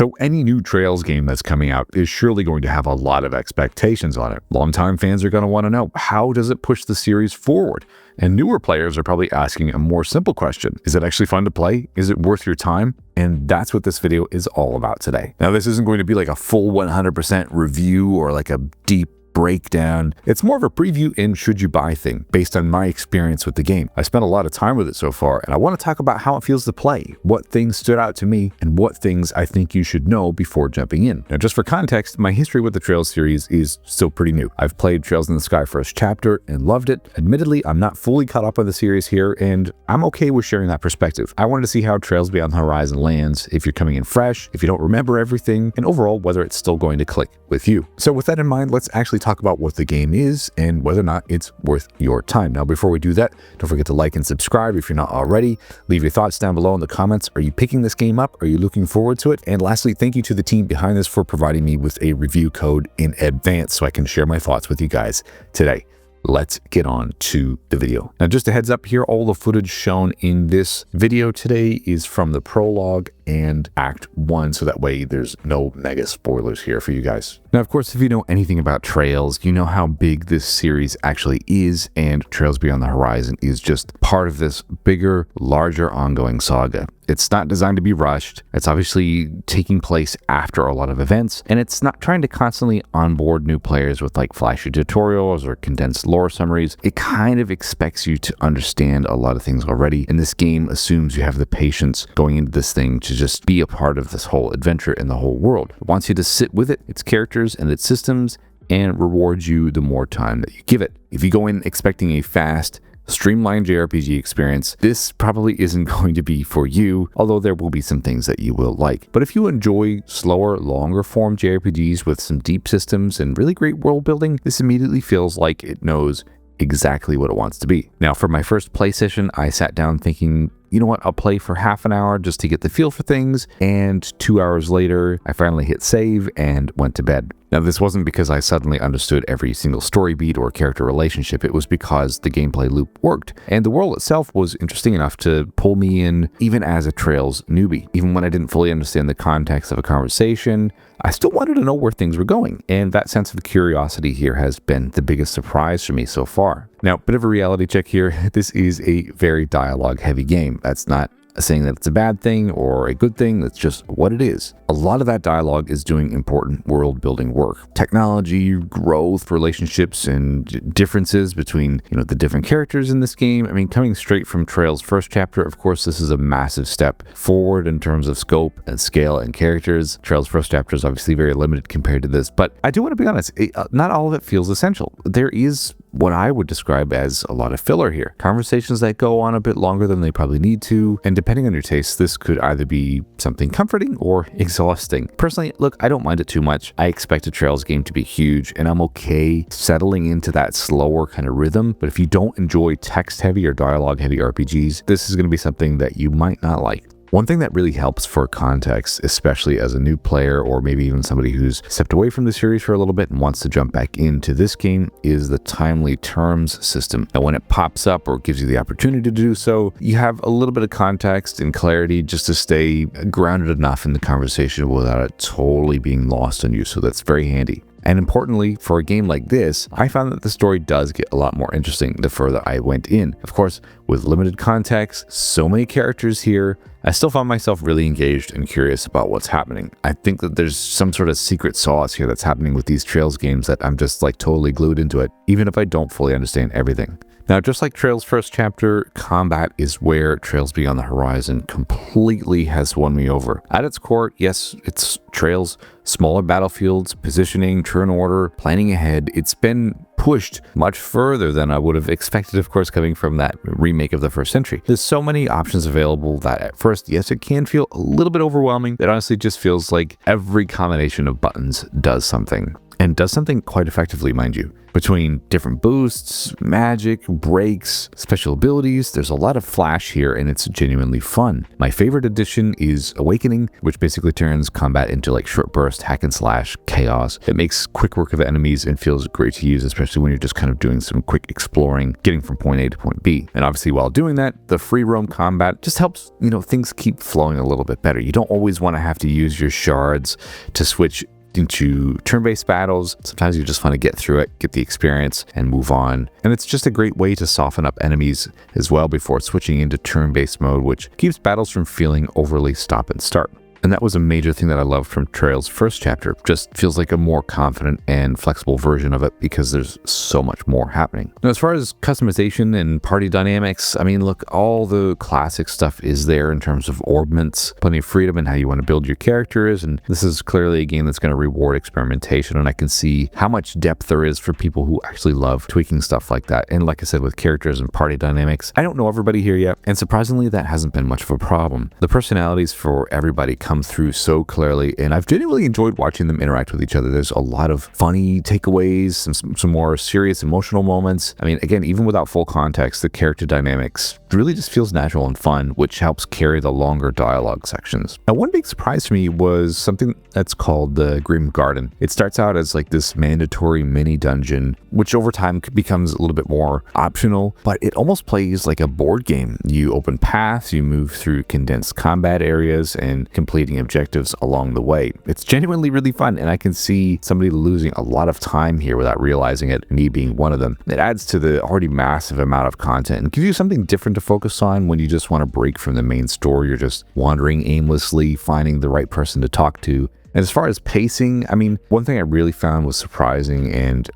So any new Trails game that's coming out is surely going to have a lot of expectations on it. Longtime fans are going to want to know, how does it push the series forward? And newer players are probably asking a more simple question. Is it actually fun to play? Is it worth your time? And that's what this video is all about today. Now, this isn't going to be like a full 100% review or like a deep breakdown. It's more of a preview and should you buy thing based on my experience with the game. I spent a lot of time with it so far, and I want to talk about how it feels to play, what things stood out to me, and what things I think you should know before jumping in. Now, just for context, my history with the Trails series is still pretty new. I've played Trails in the Sky first chapter and loved it. Admittedly, I'm not fully caught up on the series here, and I'm okay with sharing that perspective. I wanted to see how Trails Beyond the Horizon lands, if you're coming in fresh, if you don't remember everything, and overall whether it's still going to click with you. So with that in mind, let's actually talk about what the game is and whether or not it's worth your time. Now, before we do that, don't forget to like and subscribe if you're not already. Leave your thoughts down below in the comments. Are you picking this game up? Are you looking forward to it? And lastly, thank you to the team behind this for providing me with a review code in advance so I can share my thoughts with you guys today. Let's get on to the video. Now, just a heads up here, all the footage shown in this video today is from the prologue and Act 1, so that way there's no mega spoilers here for you guys. Now, of course, if you know anything about Trails, you know how big this series actually is, and Trails Beyond the Horizon is just part of this bigger, larger ongoing saga. It's not designed to be rushed. It's obviously taking place after a lot of events, and it's not trying to constantly onboard new players with like flashy tutorials or condensed lore summaries. It kind of expects you to understand a lot of things already, and this game assumes you have the patience going into this thing to just be a part of this whole adventure in the whole world. It wants you to sit with it, its characters and its systems, and rewards you the more time that you give it. If you go in expecting a fast, streamlined JRPG experience, this probably isn't going to be for you, although there will be some things that you will like. But if you enjoy slower, longer form JRPGs with some deep systems and really great world building, this immediately feels like it knows exactly what it wants to be. Now, for my first play session, I sat down thinking, you know what, I'll play for half an hour just to get the feel for things, and 2 hours later, I finally hit save and went to bed. Now, this wasn't because I suddenly understood every single story beat or character relationship. It was because the gameplay loop worked, and the world itself was interesting enough to pull me in even as a Trails newbie. Even when I didn't fully understand the context of a conversation, I still wanted to know where things were going, and that sense of curiosity here has been the biggest surprise for me so far. Now, bit of a reality check here. This is a very dialogue-heavy game. That's not saying that it's a bad thing or a good thing. That's just what it is. A lot of that dialogue is doing important world building work. Technology, growth, relationships, and differences between, the different characters in this game. I mean, coming straight from Trails' first chapter, of course, this is a massive step forward in terms of scope and scale and characters. Trails' first chapter is obviously very limited compared to this, but I do want to be honest, not all of it feels essential. There is what I would describe as a lot of filler here. Conversations that go on a bit longer than they probably need to, and depending on your taste, this could either be something comforting or exhausting. Personally, look, I don't mind it too much. I expect a Trails game to be huge, and I'm okay settling into that slower kind of rhythm, but if you don't enjoy text-heavy or dialogue-heavy RPGs, this is going to be something that you might not like. One thing that really helps for context, especially as a new player or maybe even somebody who's stepped away from the series for a little bit and wants to jump back into this game, is the timely terms system. And when it pops up or gives you the opportunity to do so, you have a little bit of context and clarity just to stay grounded enough in the conversation without it totally being lost on you. So that's very handy. And importantly, for a game like this, I found that the story does get a lot more interesting the further I went in. Of course, with limited context, so many characters here, I still found myself really engaged and curious about what's happening. I think that there's some sort of secret sauce here that's happening with these Trails games that I'm just like totally glued into it, even if I don't fully understand everything. Now, just like Trails' first chapter, combat is where Trails Beyond the Horizon completely has won me over. At its core, yes, it's Trails, smaller battlefields, positioning, turn order, planning ahead. It's been pushed much further than I would have expected, of course, coming from that remake of the first entry. There's so many options available that at first, yes, it can feel a little bit overwhelming. It honestly just feels like every combination of buttons does something. and does something quite effectively, mind you. Between different boosts, magic, breaks, special abilities, there's a lot of flash here and it's genuinely fun. My favorite addition is Awakening, which basically turns combat into like short burst, hack and slash, chaos. It makes quick work of enemies and feels great to use, especially when you're just kind of doing some quick exploring, getting from point A to point B. And obviously while doing that, the free roam combat just helps, things keep flowing a little bit better. You don't always want to have to use your shards to switch into turn-based battles. Sometimes you just want to get through it, get the experience, and move on. And it's just a great way to soften up enemies as well before switching into turn-based mode, which keeps battles from feeling overly stop and start. And that was a major thing that I loved from Trail's first chapter. Just feels like a more confident and flexible version of it because there's so much more happening. Now, as far as customization and party dynamics, look, all the classic stuff is there in terms of orbments, plenty of freedom in how you want to build your characters. And this is clearly a game that's going to reward experimentation. And I can see how much depth there is for people who actually love tweaking stuff like that. And like I said, with characters and party dynamics, I don't know everybody here yet. And surprisingly, that hasn't been much of a problem. The personalities for everybody come through so clearly, and I've genuinely enjoyed watching them interact with each other. There's a lot of funny takeaways, some more serious emotional moments. Again, even without full context, the character dynamics really just feels natural and fun, which helps carry the longer dialogue sections. Now, one big surprise for me was something that's called the Grim Garden. It starts out as like this mandatory mini dungeon, which over time becomes a little bit more optional, but it almost plays like a board game. You open paths, you move through condensed combat areas, and completing objectives along the way. It's genuinely really fun, and I can see somebody losing a lot of time here without realizing it, me being one of them. It adds to the already massive amount of content and gives you something different to focus on when you just want to break from the main story. You're just wandering aimlessly, finding the right person to talk to. And as far as pacing, one thing I really found was surprising and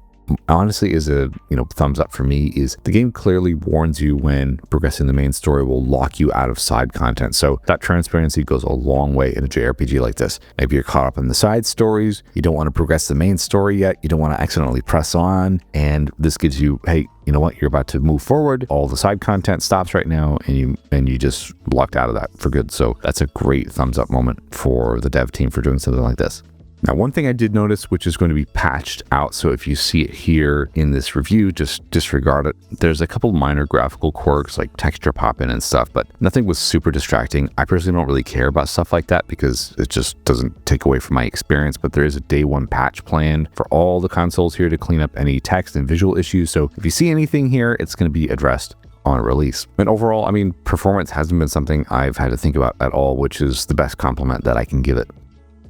honestly is a thumbs up for me is the game clearly warns you when progressing the main story will lock you out of side content. So that transparency goes a long way in a JRPG like this. Maybe you're caught up in the side stories, you don't want to progress the main story yet, you don't want to accidentally press on, and this gives you, hey, you know what, you're about to move forward, all the side content stops right now, and you just locked out of that for good. So that's a great thumbs up moment for the dev team for doing something like this. Now, one thing I did notice, which is going to be patched out, so if you see it here in this review, just disregard it. There's a couple minor graphical quirks like texture pop-in and stuff, but nothing was super distracting. I personally don't really care about stuff like that because it just doesn't take away from my experience, but there is a day one patch planned for all the consoles here to clean up any text and visual issues. So if you see anything here, it's going to be addressed on release. And overall, performance hasn't been something I've had to think about at all, which is the best compliment that I can give it.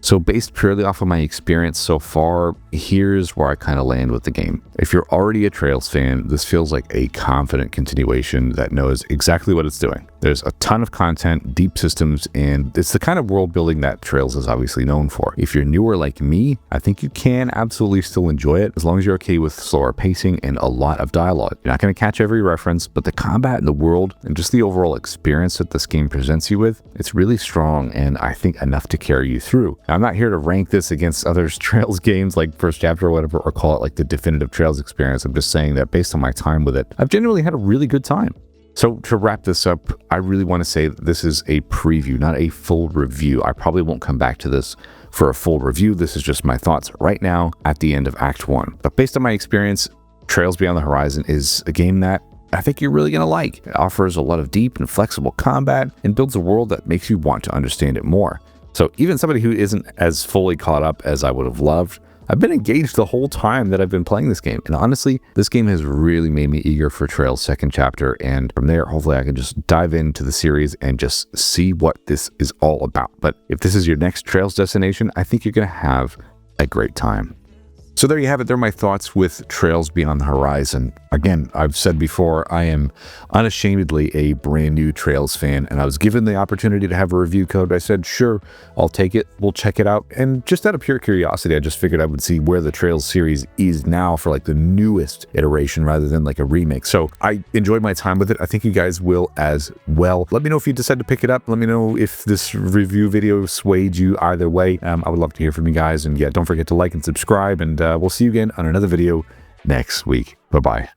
So based purely off of my experience so far, here's where I kind of land with the game. If you're already a Trails fan, this feels like a confident continuation that knows exactly what it's doing. There's a ton of content, deep systems, and it's the kind of world building that Trails is obviously known for. If you're newer like me, I think you can absolutely still enjoy it as long as you're okay with slower pacing and a lot of dialogue. You're not going to catch every reference, but the combat in the world and just the overall experience that this game presents you with, it's really strong and I think enough to carry you through. Now, I'm not here to rank this against other Trails games like First Chapter or whatever, or call it like the definitive Trails experience. I'm just saying that based on my time with it, I've genuinely had a really good time. So to wrap this up, I really want to say that this is a preview, not a full review. I probably won't come back to this for a full review. This is just my thoughts right now at the end of Act 1. But based on my experience, Trails Beyond the Horizon is a game that I think you're really going to like. It offers a lot of deep and flexible combat and builds a world that makes you want to understand it more. So even somebody who isn't as fully caught up as I would have loved, I've been engaged the whole time that I've been playing this game. And honestly, this game has really made me eager for Trails' second chapter. And from there, hopefully I can just dive into the series and just see what this is all about. But if this is your next Trails destination, I think you're going to have a great time. So there you have it. They're my thoughts with Trails Beyond the Horizon. Again, I've said before, I am unashamedly a brand new Trails fan, and I was given the opportunity to have a review code. I said, sure, I'll take it. We'll check it out. And just out of pure curiosity, I just figured I would see where the Trails series is now for like the newest iteration rather than like a remake. So I enjoyed my time with it. I think you guys will as well. Let me know if you decide to pick it up. Let me know if this review video swayed you either way. I would love to hear from you guys. And yeah, don't forget to like and subscribe, and we'll see you again on another video next week. Bye-bye.